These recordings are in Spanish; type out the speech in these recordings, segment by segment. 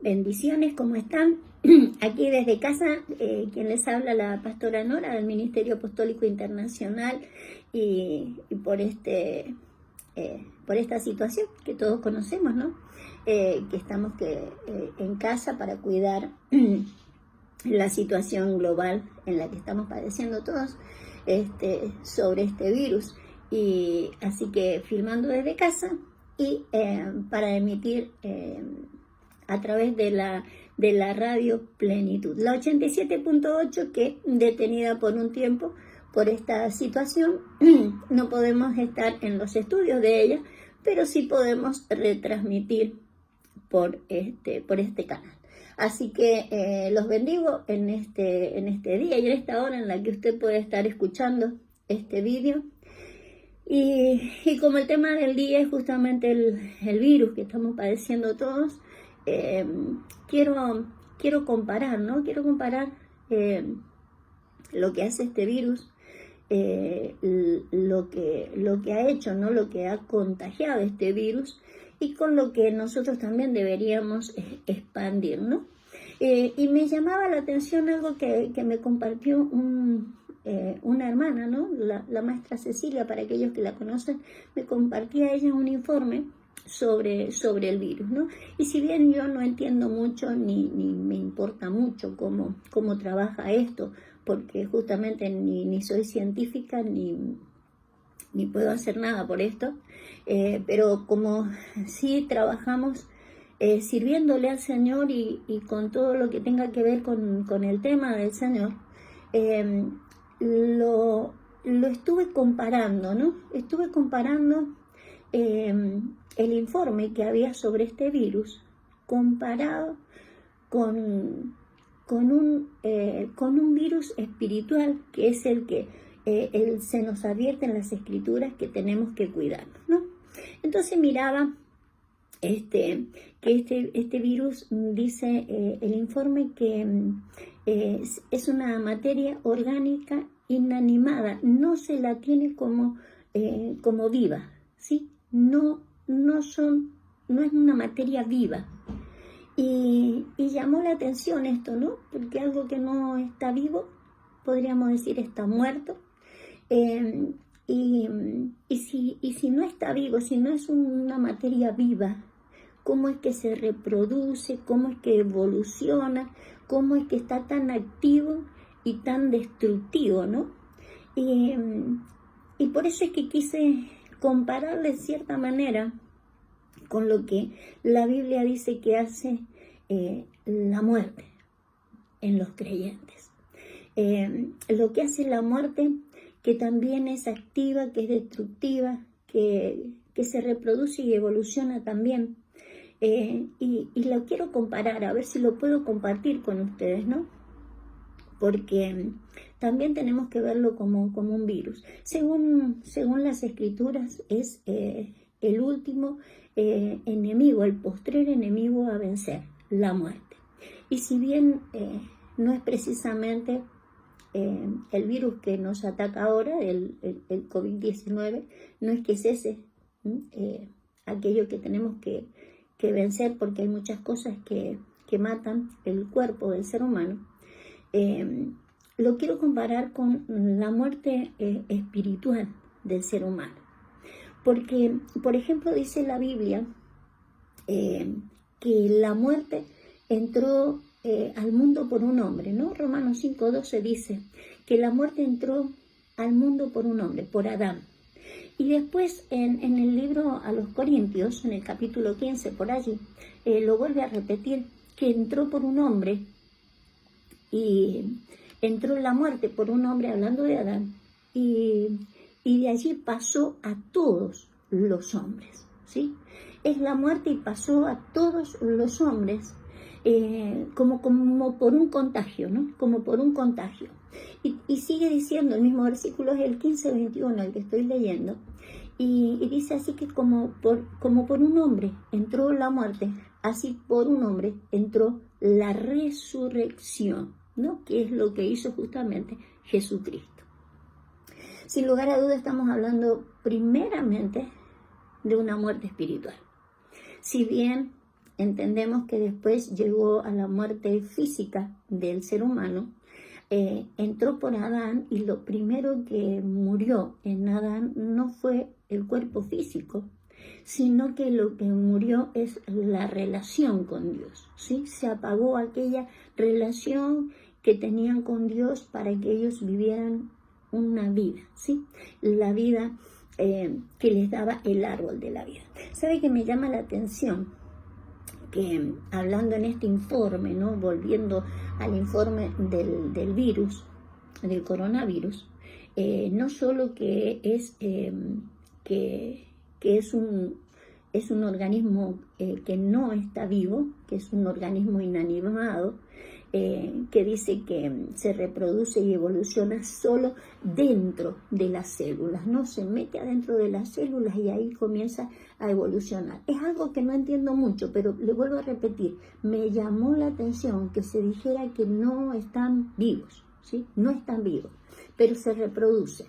Bendiciones, ¿cómo están? Aquí desde casa, quien les habla, la pastora Nora del Ministerio Apostólico Internacional y por esta situación que todos conocemos, ¿no? Que estamos en casa para cuidar la situación global en la que estamos padeciendo todos sobre este virus. Y así que filmando desde casa y para emitir a través de la radio Plenitud, la 87.8, que detenida por un tiempo por esta situación, no podemos estar en los estudios de ella, pero sí podemos retransmitir por este canal. Así que los bendigo en este día y en esta hora en la que usted puede estar escuchando este vídeo. Y como el tema del día es justamente el virus que estamos padeciendo todos, quiero comparar, ¿no? Quiero comparar lo que hace este virus, lo que ha hecho, ¿no? Lo que ha contagiado este virus y con lo que nosotros también deberíamos expandir, ¿no? Y me llamaba la atención algo que me compartió una hermana, ¿no? La maestra Cecilia, para aquellos que la conocen, me compartía ella un informe sobre el virus, ¿no? Y si bien yo no entiendo mucho ni me importa mucho cómo trabaja esto, porque justamente ni soy científica ni puedo hacer nada por esto, pero como sí trabajamos sirviéndole al Señor y con todo lo que tenga que ver con el tema del Señor, lo estuve comparando, ¿no? Estuve comparando el informe que había sobre este virus comparado con un virus espiritual, que es el que se nos advierte en las escrituras que tenemos que cuidarnos, ¿no? Entonces miraba que este virus, dice el informe, que es una materia orgánica inanimada, no se la tiene como viva, ¿sí? No es una materia viva. Y llamó la atención esto, ¿no? Porque algo que no está vivo, podríamos decir, está muerto. Y si no está vivo, si no es una materia viva, ¿cómo es que se reproduce? ¿Cómo es que evoluciona? ¿Cómo es que está tan activo y tan destructivo, ¿no? Y por eso es que quise comparar de cierta manera con lo que la Biblia dice que hace la muerte en los creyentes. Lo que hace la muerte, que también es activa, que es destructiva, que se reproduce y evoluciona también. Y lo quiero comparar, a ver si lo puedo compartir con ustedes, ¿no? Porque también tenemos que verlo como un virus. Según las escrituras, es el último enemigo, el postrer enemigo a vencer, la muerte. Y si bien no es precisamente el virus que nos ataca ahora, el COVID-19, no es que es ese aquello que tenemos que vencer, porque hay muchas cosas que matan el cuerpo del ser humano. Lo quiero comparar con la muerte espiritual del ser humano. Porque, por ejemplo, dice la Biblia que la muerte entró al mundo por un hombre, ¿no? Romanos 5:12 dice que la muerte entró al mundo por un hombre, por Adán. Y después en el libro a los Corintios, en el capítulo 15, por allí, lo vuelve a repetir, que entró por un hombre y entró la muerte por un hombre, hablando de Adán, y de allí pasó a todos los hombres, ¿sí? Es la muerte y pasó a todos los hombres como por un contagio, ¿no? Como por un contagio. Y sigue diciendo, el mismo versículo es el 15:21, el que estoy leyendo, y dice así que como por un hombre entró la muerte, así por un hombre entró la resurrección, ¿no? Que es lo que hizo justamente Jesucristo. Sin lugar a duda estamos hablando primeramente de una muerte espiritual. Si bien entendemos que después llegó a la muerte física del ser humano, entró por Adán, y lo primero que murió en Adán no fue el cuerpo físico, sino que lo que murió es la relación con Dios, ¿sí? Se apagó aquella relación que tenían con Dios para que ellos vivieran una vida, ¿sí? La vida que les daba el árbol de la vida. ¿Sabe qué me llama la atención? Que hablando en este informe, ¿no? Volviendo al informe del virus, del coronavirus, no solo que es es un organismo que no está vivo, que es un organismo inanimado, que dice que se reproduce y evoluciona solo dentro de las células, no se mete adentro de las células y ahí comienza a evolucionar. Es algo que no entiendo mucho, pero le vuelvo a repetir, me llamó la atención que se dijera que no están vivos, ¿sí? No están vivos, pero se reproduce.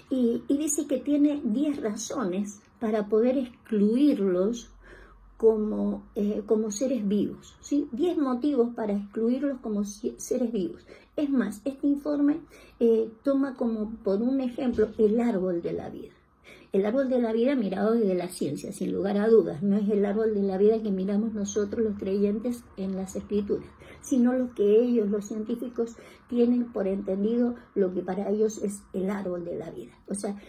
Y dice que tiene 10 razones para poder excluirlos como seres vivos, ¿sí? 10 motivos para excluirlos como seres vivos. Es más, este informe toma como por un ejemplo el árbol de la vida. El árbol de la vida mirado desde la ciencia, sin lugar a dudas, no es el árbol de la vida que miramos nosotros los creyentes en las escrituras, sino lo que ellos, los científicos, tienen por entendido lo que para ellos es el árbol de la vida. O sea,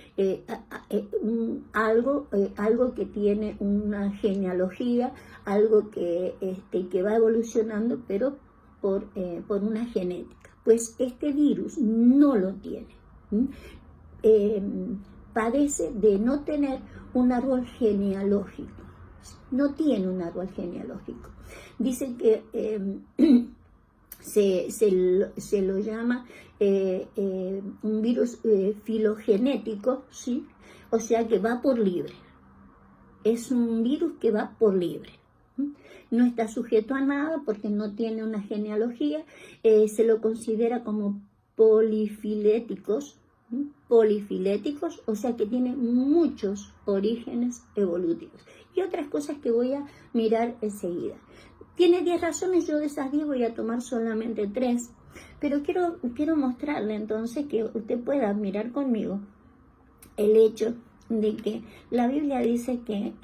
algo que tiene una genealogía, algo que va evolucionando, pero por una genética. Pues este virus no lo tiene. Padece de no tener un árbol genealógico, no tiene un árbol genealógico. Dicen que se lo llama un virus filogenético, ¿sí? O sea que va por libre. Es un virus que va por libre. No está sujeto a nada porque no tiene una genealogía. Se lo considera como polifiléticos, o sea que tiene muchos orígenes evolutivos. Y otras cosas que voy a mirar enseguida. Tiene 10 razones, yo de esas 10 voy a tomar solamente 3, pero quiero mostrarle entonces que usted pueda mirar conmigo el hecho de que la Biblia dice que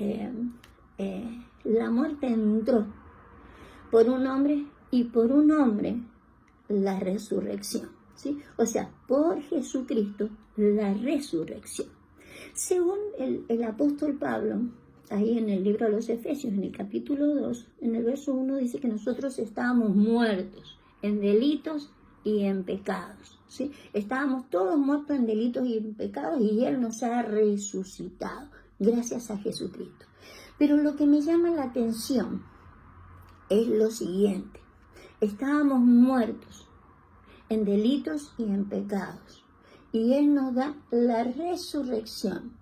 la muerte entró por un hombre y por un hombre la resurrección. ¿Sí? O sea, por Jesucristo, la resurrección. Según el apóstol Pablo, ahí en el libro de los Efesios, en el capítulo 2, en el verso 1, dice que nosotros estábamos muertos en delitos y en pecados. ¿Sí? Estábamos todos muertos en delitos y en pecados y Él nos ha resucitado, gracias a Jesucristo. Pero lo que me llama la atención es lo siguiente. Estábamos muertos en delitos y en pecados, y Él nos da la resurrección.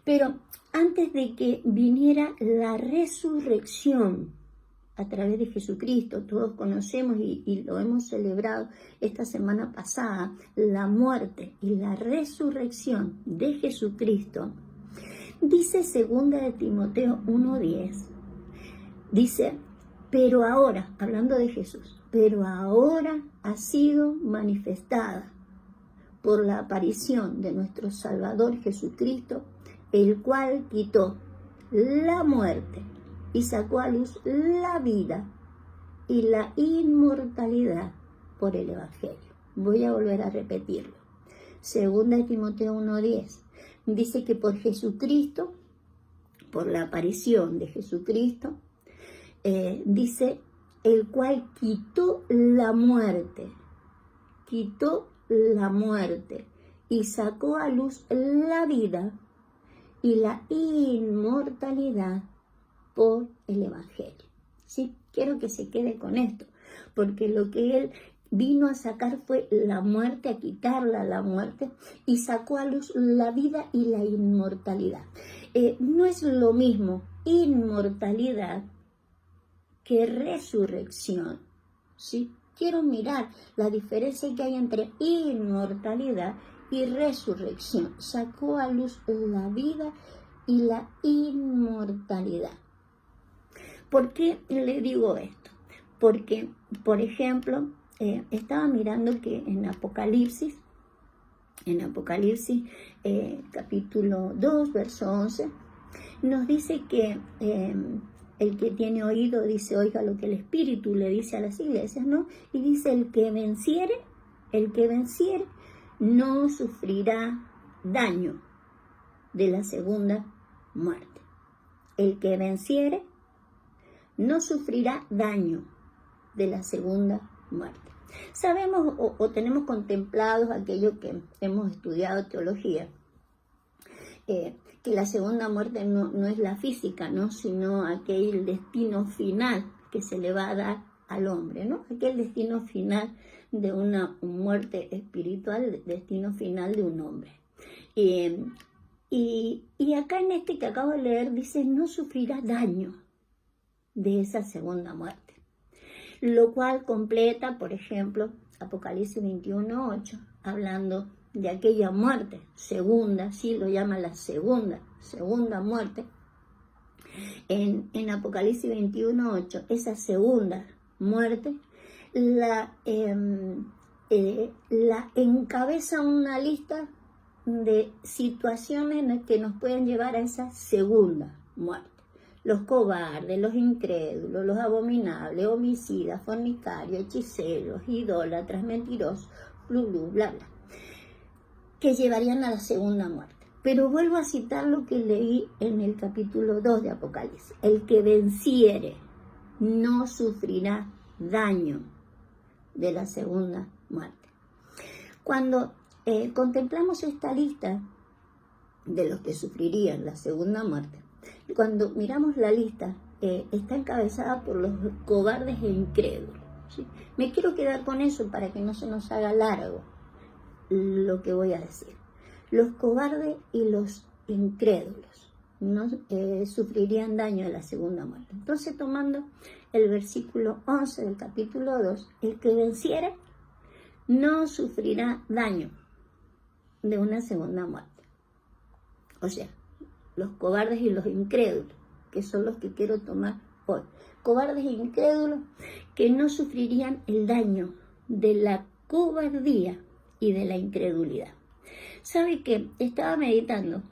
Pero antes de que viniera la resurrección a través de Jesucristo, todos conocemos y lo hemos celebrado esta semana pasada, la muerte y la resurrección de Jesucristo, dice 2 de Timoteo 1:10, dice, pero ahora, hablando de Jesús, pero ahora ha sido manifestada por la aparición de nuestro Salvador Jesucristo, el cual quitó la muerte y sacó a luz la vida y la inmortalidad por el Evangelio. Voy a volver a repetirlo. 2 de Timoteo 1:10 dice que por Jesucristo, por la aparición de Jesucristo, dice, el cual quitó la muerte y sacó a luz la vida y la inmortalidad por el Evangelio. ¿Sí? Quiero que se quede con esto, porque lo que Él vino a sacar fue la muerte, a quitarla la muerte, y sacó a luz la vida y la inmortalidad. No es lo mismo inmortalidad que resurrección, ¿sí? Quiero mirar la diferencia que hay entre inmortalidad y resurrección. Sacó a luz la vida y la inmortalidad. ¿Por qué le digo esto? Porque, por ejemplo, estaba mirando que en Apocalipsis, capítulo 2, verso 11, nos dice que el que tiene oído dice, oiga lo que el Espíritu le dice a las iglesias, ¿no? Y dice, el que venciere, no sufrirá daño de la segunda muerte. El que venciere, no sufrirá daño de la segunda muerte. Sabemos o tenemos contemplados aquello que hemos estudiado teología, que la segunda muerte no es la física, ¿no? Sino aquel destino final que se le va a dar al hombre, ¿no? Aquel destino final de una muerte espiritual, destino final de un hombre. Y acá en este que acabo de leer dice, no sufrirá daño de esa segunda muerte. Lo cual completa, por ejemplo, Apocalipsis 21:8, hablando de aquella muerte segunda, sí lo llama la segunda muerte. En Apocalipsis 21:8, esa segunda muerte la encabeza una lista de situaciones que nos pueden llevar a esa segunda muerte. Los cobardes, los incrédulos, los abominables, homicidas, fornicarios, hechiceros, idólatras, mentirosos, bla, bla, que llevarían a la segunda muerte. Pero vuelvo a citar lo que leí en el capítulo 2 de Apocalipsis. El que venciere no sufrirá daño de la segunda muerte. Cuando contemplamos esta lista de los que sufrirían la segunda muerte, cuando miramos la lista, está encabezada por los cobardes e incrédulos, ¿sí? Me quiero quedar con eso para que no se nos haga largo lo que voy a decir. Los cobardes y los incrédulos no sufrirían daño de la segunda muerte. Entonces, tomando el versículo 11 del capítulo 2, el que venciere no sufrirá daño de una segunda muerte. O sea, los cobardes y los incrédulos, que son los que quiero tomar hoy. Cobardes e incrédulos que no sufrirían el daño de la cobardía y de la incredulidad. ¿Sabe qué? Estaba meditando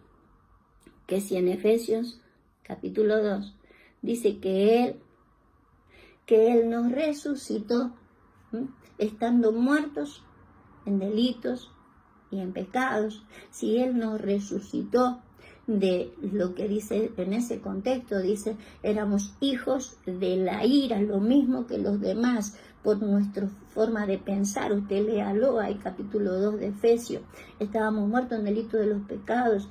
que si en Efesios capítulo 2 dice que Él nos resucitó, estando muertos en delitos y en pecados, si Él nos resucitó, de lo que dice en ese contexto, dice, éramos hijos de la ira, lo mismo que los demás, por nuestra forma de pensar. Usted léalo, hay capítulo 2 de Efesios, estábamos muertos en delitos de los pecados,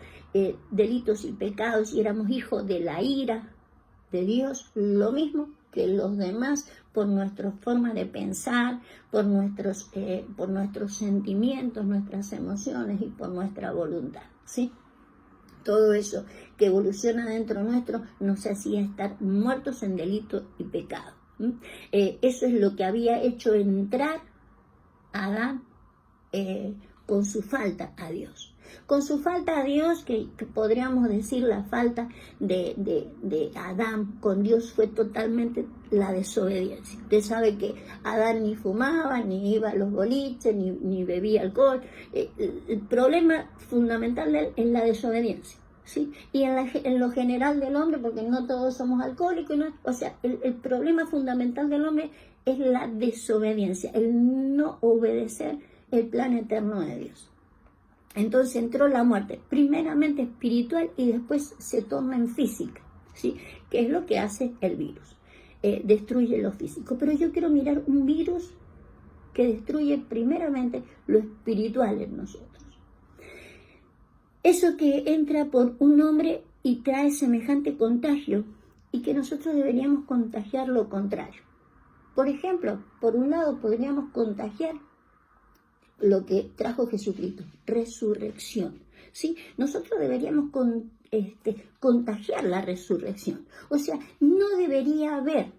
delitos y pecados, y éramos hijos de la ira de Dios, lo mismo que los demás, por nuestra forma de pensar, por nuestros sentimientos, nuestras emociones y por nuestra voluntad, ¿sí? Todo eso que evoluciona dentro nuestro nos hacía estar muertos en delito y pecado. Eso es lo que había hecho entrar a Adán con su falta a Dios. Con su falta a Dios, que podríamos decir la falta de Adán con Dios fue totalmente la desobediencia. Usted sabe que Adán ni fumaba, ni iba a los boliches, ni bebía alcohol. El problema fundamental de él es la desobediencia, ¿sí? Y en lo general del hombre, porque no todos somos alcohólicos, ¿no? O sea, el problema fundamental del hombre es la desobediencia, el no obedecer el plan eterno de Dios. Entonces entró la muerte, primeramente espiritual y después se torna en física, ¿sí? Que es lo que hace el virus, destruye lo físico. Pero yo quiero mirar un virus que destruye primeramente lo espiritual en nosotros. Eso que entra por un hombre y trae semejante contagio y que nosotros deberíamos contagiar lo contrario. Por ejemplo, por un lado podríamos contagiar lo que trajo Jesucristo, resurrección, ¿sí? Nosotros deberíamos contagiar la resurrección. O sea, no debería haber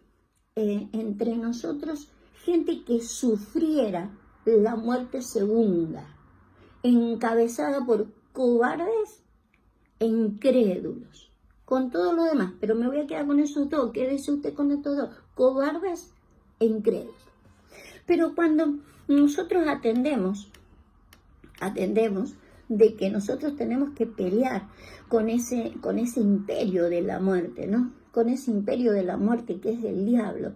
entre nosotros gente que sufriera la muerte segunda, encabezada por cobardes e incrédulos. con todo lo demás, pero me voy a quedar con esos dos. Quédese usted con estos dos, cobardes e incrédulos. Pero cuando nosotros atendemos de que nosotros tenemos que pelear con ese imperio de la muerte, ¿no? Con ese imperio de la muerte que es el diablo.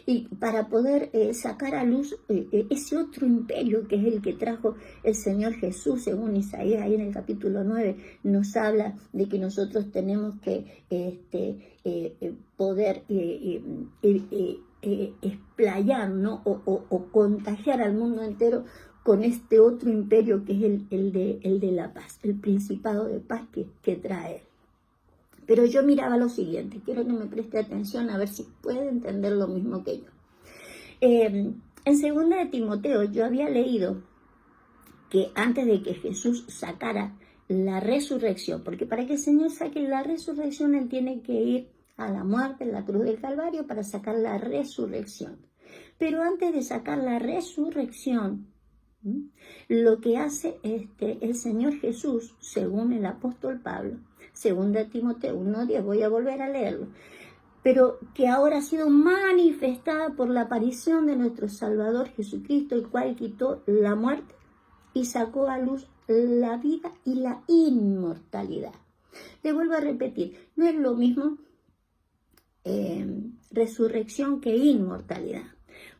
Y para poder sacar a luz ese otro imperio que es el que trajo el Señor Jesús, según Isaías, ahí en el capítulo 9, nos habla de que nosotros tenemos que poder explayar, ¿no? o contagiar al mundo entero con este otro imperio que es el de la paz, el principado de paz que trae. Pero yo miraba lo siguiente, quiero que me preste atención a ver si puede entender lo mismo que yo. En 2 de Timoteo yo había leído que antes de que Jesús sacara la resurrección, porque para que el Señor saque la resurrección, Él tiene que ir a la muerte, en la cruz del Calvario, para sacar la resurrección. Pero antes de sacar la resurrección, lo que hace el Señor Jesús, según el apóstol Pablo, 2 de Timoteo 1:10, voy a volver a leerlo, pero que ahora ha sido manifestada por la aparición de nuestro Salvador Jesucristo, el cual quitó la muerte y sacó a luz la vida y la inmortalidad. Le vuelvo a repetir, no es lo mismo resurrección que inmortalidad.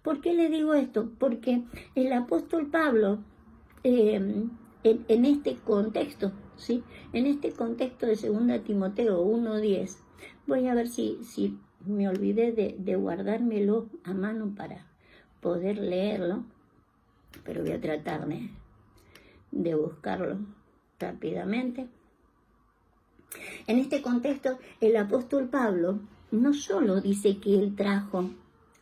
¿Por qué le digo esto? Porque el apóstol Pablo, en este contexto, ¿sí? En este contexto de 2 Timoteo 1:10, voy a ver si me olvidé de guardármelo a mano para poder leerlo, pero voy a tratar de buscarlo rápidamente. En este contexto, el apóstol Pablo no solo dice que él trajo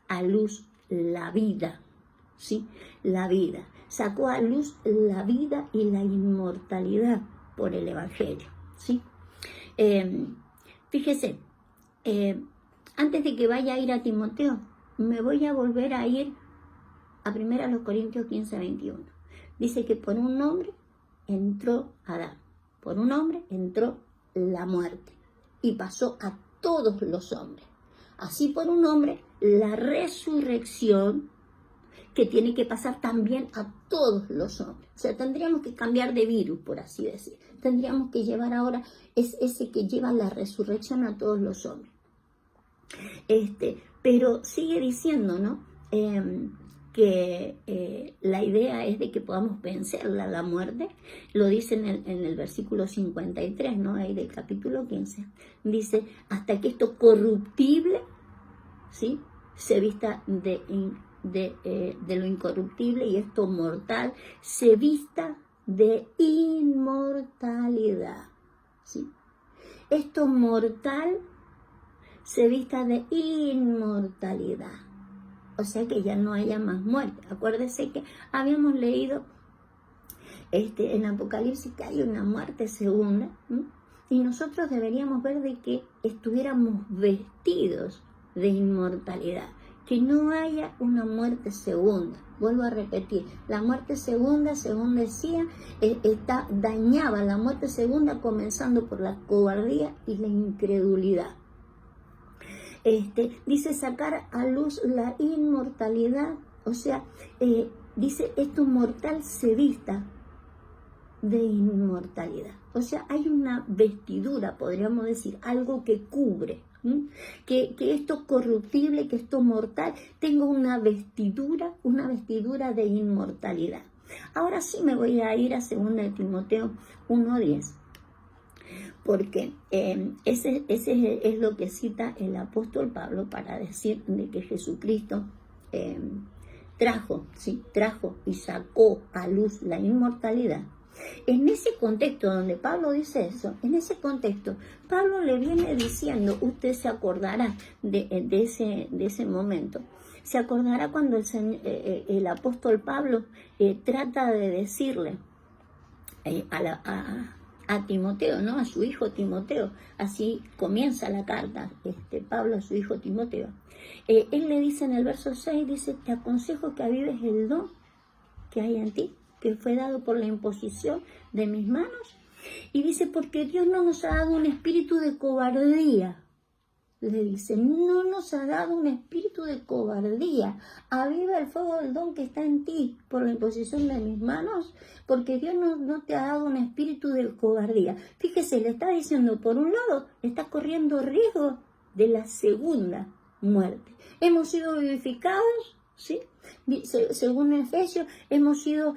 a luz la vida, ¿sí? La vida. Sacó a luz la vida y la inmortalidad por el Evangelio, ¿sí? Fíjese, antes de que vaya a ir a Timoteo, me voy a volver a ir a 1 Corintios 15:21. Dice que por un hombre entró Adán, por un hombre entró la muerte y pasó a todos los hombres. Así por un hombre, la resurrección que tiene que pasar también a todos los hombres. O sea, tendríamos que cambiar de virus, por así decir. Tendríamos que llevar ahora, es ese que lleva la resurrección a todos los hombres. Pero sigue diciendo, ¿no? Que la idea es de que podamos vencer la muerte. Lo dice en el versículo 53, ¿no? Ahí del capítulo 15. Dice, hasta que esto corruptible, ¿sí? Se vista de lo incorruptible, y esto mortal se vista de inmortalidad, ¿sí? Esto mortal se vista de inmortalidad, o sea que ya no haya más muerte. Acuérdese que habíamos leído en Apocalipsis que hay una muerte segunda, ¿sí? Y nosotros deberíamos ver de que estuviéramos vestidos de inmortalidad, que no haya una muerte segunda. Vuelvo a repetir, la muerte segunda, según decía, dañaba la muerte segunda, comenzando por la cobardía y la incredulidad. Dice sacar a luz la inmortalidad, o sea, dice esto mortal se vista de inmortalidad. O sea, hay una vestidura, podríamos decir, algo que cubre. Que esto corruptible, que esto mortal, tenga una vestidura de inmortalidad. Ahora sí me voy a ir a 2 Timoteo 1:10, porque ese es lo que cita el apóstol Pablo para decir de que Jesucristo trajo y sacó a luz la inmortalidad. En ese contexto donde Pablo dice eso, en ese contexto, Pablo le viene diciendo, usted se acordará de ese momento, se acordará cuando el apóstol Pablo trata de decirle a Timoteo, ¿no? A su hijo Timoteo, así comienza la carta, Pablo a su hijo Timoteo. Él le dice en el verso 6, dice, te aconsejo que avives el don que hay en ti, que fue dado por la imposición de mis manos, Y dice, porque Dios no nos ha dado un espíritu de cobardía. Le dice, no nos ha dado un espíritu de cobardía. Aviva el fuego del don que está en ti por la imposición de mis manos, porque Dios no te ha dado un espíritu de cobardía. Fíjese, le está diciendo, por un lado, está corriendo riesgo de la segunda muerte. Hemos sido vivificados, ¿sí? Según Efesios, hemos sido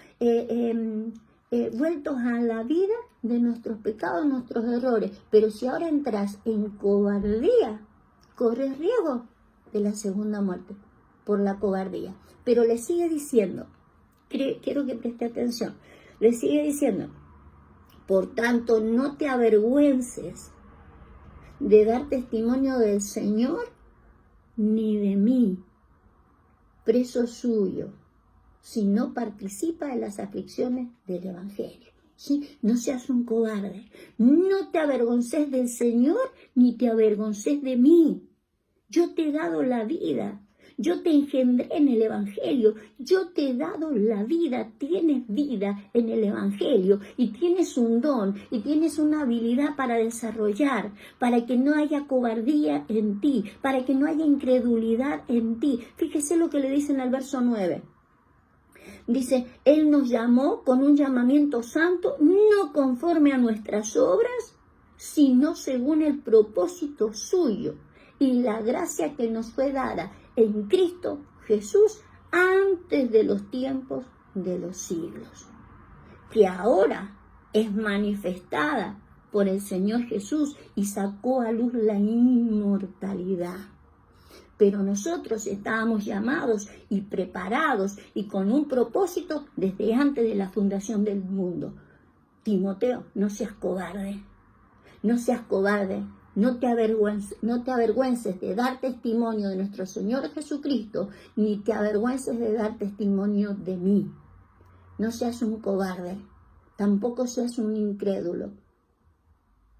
vueltos a la vida de nuestros pecados, nuestros errores. Pero si ahora entras en cobardía, corres riesgo de la segunda muerte por la cobardía. Pero le sigue diciendo, quiero que preste atención, le sigue diciendo, por tanto, no te avergüences de dar testimonio del Señor ni de mí, preso suyo, si no participa de las aflicciones del Evangelio. ¿Sí? No seas un cobarde, no te avergonces del Señor ni te avergonces de mí. Yo te he dado la vida, yo te engendré en el Evangelio, yo te he dado la vida, tienes vida en el Evangelio y tienes un don y tienes una habilidad para desarrollar, para que no haya cobardía en ti, para que no haya incredulidad en ti. Fíjese lo que le dice en el verso 9. Dice, Él nos llamó con un llamamiento santo, no conforme a nuestras obras, sino según el propósito suyo y la gracia que nos fue dada en Cristo Jesús antes de los tiempos de los siglos, que ahora es manifestada por el Señor Jesús y sacó a luz la inmortalidad. Pero nosotros estábamos llamados y preparados y con un propósito desde antes de la fundación del mundo. Timoteo, no seas cobarde, no seas cobarde, no te avergüences de dar testimonio de nuestro Señor Jesucristo, ni te avergüences de dar testimonio de mí. No seas un cobarde, tampoco seas un incrédulo.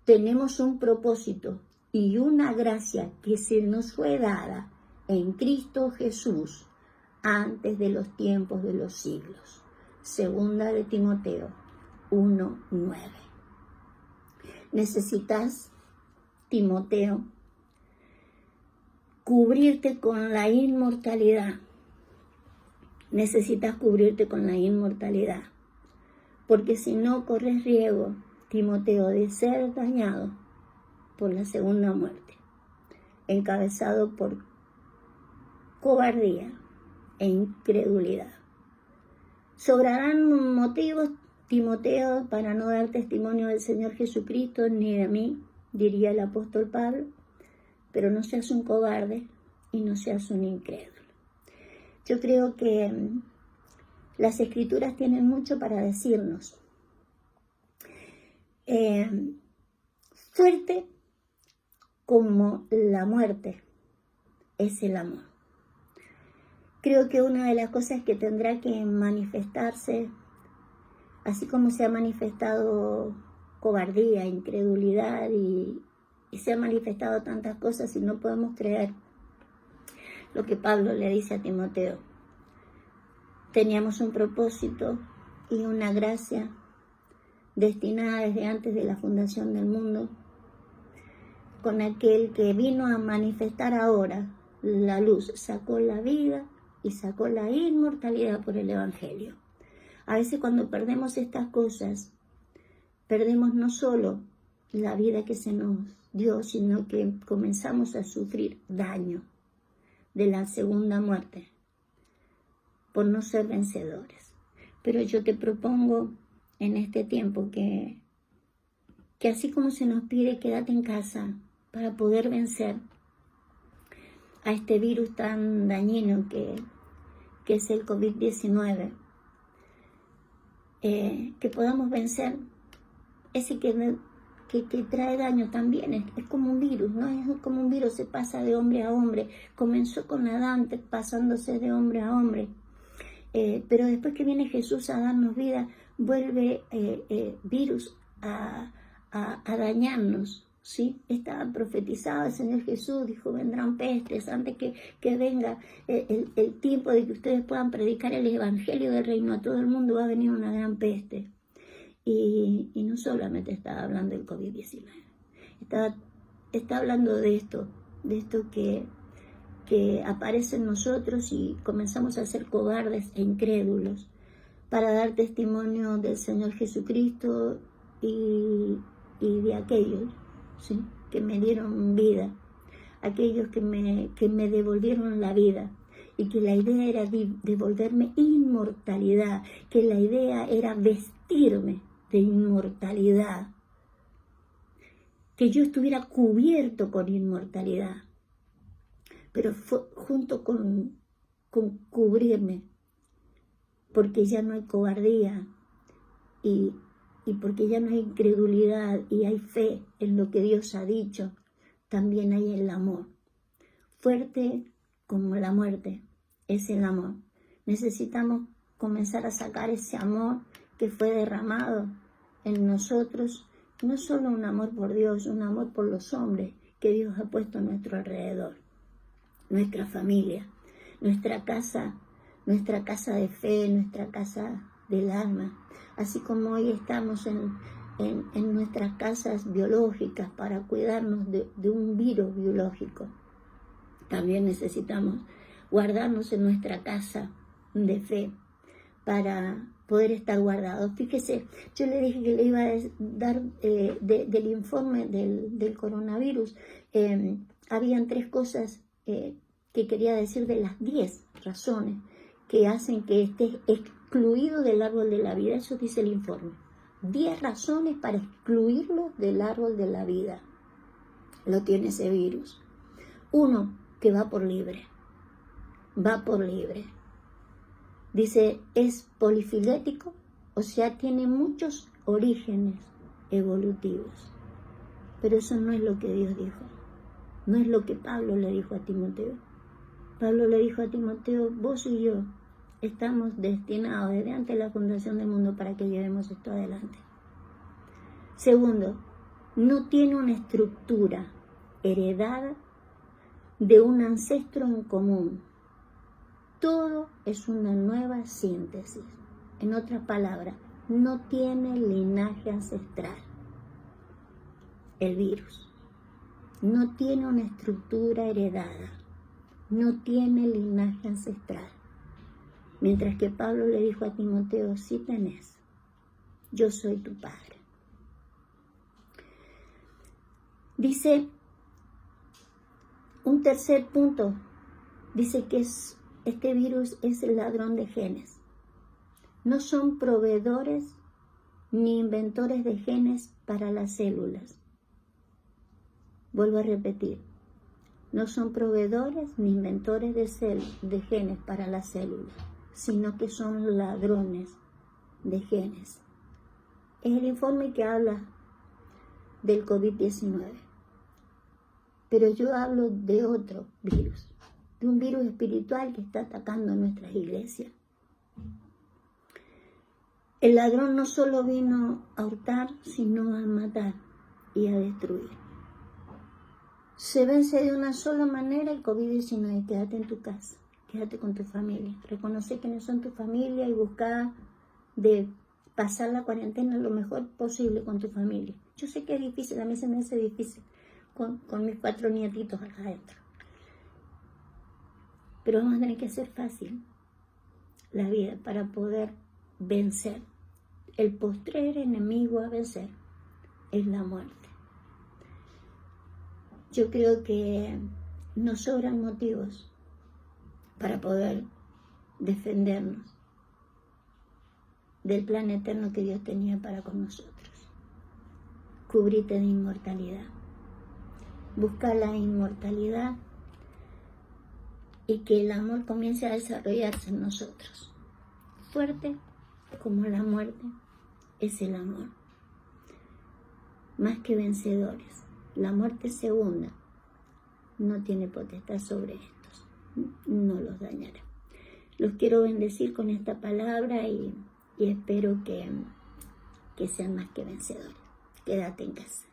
Tenemos un propósito y una gracia que se nos fue dada en Cristo Jesús antes de los tiempos de los siglos. Segunda de Timoteo 1:9. Necesitas, Timoteo, cubrirte con la inmortalidad. Necesitas cubrirte con la inmortalidad, porque si no corres riesgo, Timoteo, de ser dañado por la segunda muerte, encabezado por cobardía e incredulidad. Sobrarán motivos, Timoteo, para no dar testimonio del Señor Jesucristo ni de mí, diría el apóstol Pablo, pero no seas un cobarde y no seas un incrédulo. Yo creo que las Escrituras tienen mucho para decirnos. Fuerte como la muerte es el amor. Creo que una de las cosas que tendrá que manifestarse, así como se ha manifestado cobardía, incredulidad y se han manifestado tantas cosas y no podemos creer lo que Pablo le dice a Timoteo. Teníamos un propósito y una gracia destinada desde antes de la fundación del mundo, con aquel que vino a manifestar ahora la luz, sacó la vida y sacó la inmortalidad por el Evangelio. A veces cuando perdemos estas cosas, perdemos no solo la vida que se nos dio, sino que comenzamos a sufrir daño de la segunda muerte por no ser vencedores. Pero yo te propongo en este tiempo que así como se nos pide quédate en casa para poder vencer a este virus tan dañino que es el COVID-19, que podamos vencer ese que trae daño también. Es como un virus, ¿no? Es como un virus, se pasa de hombre a hombre. Comenzó con Adán pasándose de hombre a hombre. Pero después que viene Jesús a darnos vida, vuelve virus a dañarnos, ¿sí? Estaba profetizado el Señor Jesús, dijo, vendrán pestes, antes que venga el tiempo de que ustedes puedan predicar el Evangelio del Reino a todo el mundo, va a venir una gran peste. Y no solamente estaba hablando del COVID-19, está hablando de esto que aparece en nosotros y comenzamos a ser cobardes e incrédulos para dar testimonio del Señor Jesucristo y de aquellos, ¿sí?, que me dieron vida, aquellos que me devolvieron la vida, y que la idea era devolverme inmortalidad, que la idea era vestirme de inmortalidad, que yo estuviera cubierto con inmortalidad, pero junto con cubrirme, porque ya no hay cobardía y porque ya no hay incredulidad y hay fe en lo que Dios ha dicho, también hay el amor. Fuerte como la muerte es el amor. Necesitamos comenzar a sacar ese amor que fue derramado en nosotros, no solo un amor por Dios, un amor por los hombres que Dios ha puesto a nuestro alrededor, nuestra familia, nuestra casa de fe, nuestra casa del alma. Así como hoy estamos en nuestras casas biológicas para cuidarnos de un virus biológico, también necesitamos guardarnos en nuestra casa de fe para poder estar guardados. Fíjese, yo le dije que le iba a dar del informe del coronavirus. Habían 3 cosas que quería decir de las 10 razones que hacen que estés excluido del árbol de la vida. Eso dice el informe. 10 razones para excluirlo del árbol de la vida. Lo tiene ese virus. 1, que va por libre. Va por libre. Dice, es polifilético, o sea, tiene muchos orígenes evolutivos. Pero eso no es lo que Dios dijo. No es lo que Pablo le dijo a Timoteo. Pablo le dijo a Timoteo, vos y yo estamos destinados desde antes de la fundación del mundo para que llevemos esto adelante. Segundo, no tiene una estructura heredada de un ancestro en común. Todo es una nueva síntesis. En otras palabras, no tiene linaje ancestral. El virus no tiene una estructura heredada, no tiene linaje ancestral. Mientras que Pablo le dijo a Timoteo, sí tenés, yo soy tu padre. Dice, un tercer punto, dice que este virus es el ladrón de genes. No son proveedores ni inventores de genes para las células. Vuelvo a repetir, no son proveedores ni inventores de genes para las células, sino que son ladrones de genes. Es el informe que habla del COVID-19. Pero yo hablo de otro virus, de un virus espiritual que está atacando nuestras iglesias. El ladrón no solo vino a hurtar, sino a matar y a destruir. Se vence de una sola manera el COVID-19, quédate en tu casa, quédate con tu familia. Reconoce quiénes son tu familia y busca de pasar la cuarentena lo mejor posible con tu familia. Yo sé que es difícil, a mí se me hace difícil con mis 4 nietitos acá adentro. Pero vamos a tener que hacer fácil la vida para poder vencer. El postrer enemigo a vencer es la muerte. Yo creo que nos sobran motivos para poder defendernos del plan eterno que Dios tenía para con nosotros. Cúbrite de inmortalidad. Busca la inmortalidad y que el amor comience a desarrollarse en nosotros. Fuerte como la muerte es el amor. Más que vencedores. La muerte segunda no tiene potestad sobre estos. No los dañará. Los quiero bendecir con esta palabra y espero que sean más que vencedores. Quédate en casa.